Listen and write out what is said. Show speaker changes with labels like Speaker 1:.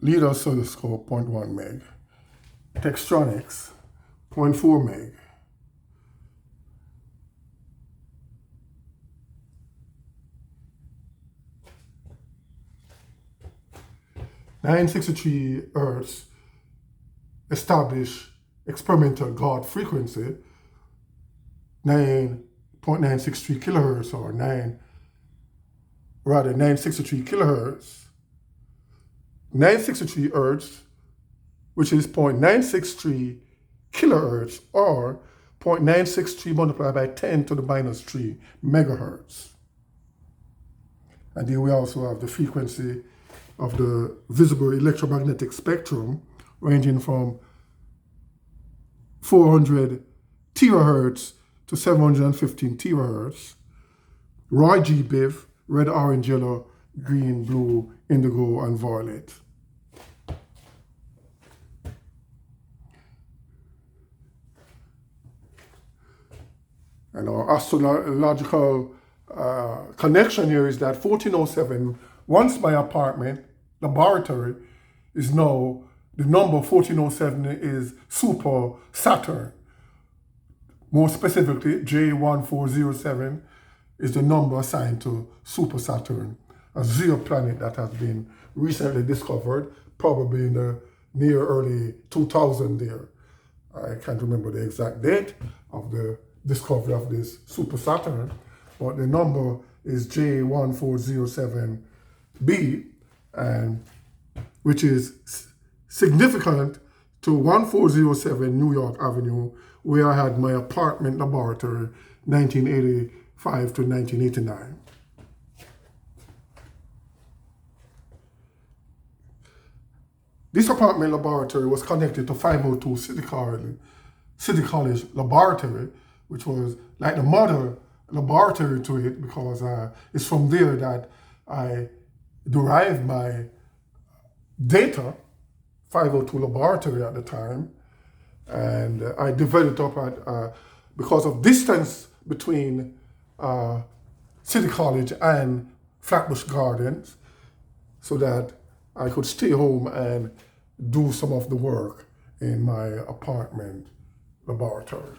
Speaker 1: lead oscilloscope 0.1 meg, Textronics 0.4 meg, (963 Hz) established experimental guard frequency 9.963 kilohertz, or 963 kilohertz. 963 Hz, which is 0.963 kilohertz, or 0.963 multiplied by 10 to the minus 3 megahertz. And here we also have the frequency of the visible electromagnetic spectrum, ranging from 400 terahertz to 715 terahertz. Roy G. Biv, red, orange, yellow, green, blue, indigo, and violet. And our astrological connection here is that 1407, once my apartment laboratory is now, the number 1407 is Super Saturn. More specifically, J1407 is the number assigned to Super Saturn, a exoplanet that has been recently discovered, probably in the near early 2000 there. I can't remember the exact date of the discovery of this Super Saturn, but the number is J1407b, and which is significant to 1407 New York Avenue, where I had my apartment laboratory 1985 to 1989. This apartment laboratory was connected to 502 City College Laboratory, which was like the mother laboratory to it, because it's from there that I derived my data, 502 laboratory at the time, and I developed up at, because of distance between City College and Flatbush Gardens, so that I could stay home and do some of the work in my apartment laboratory.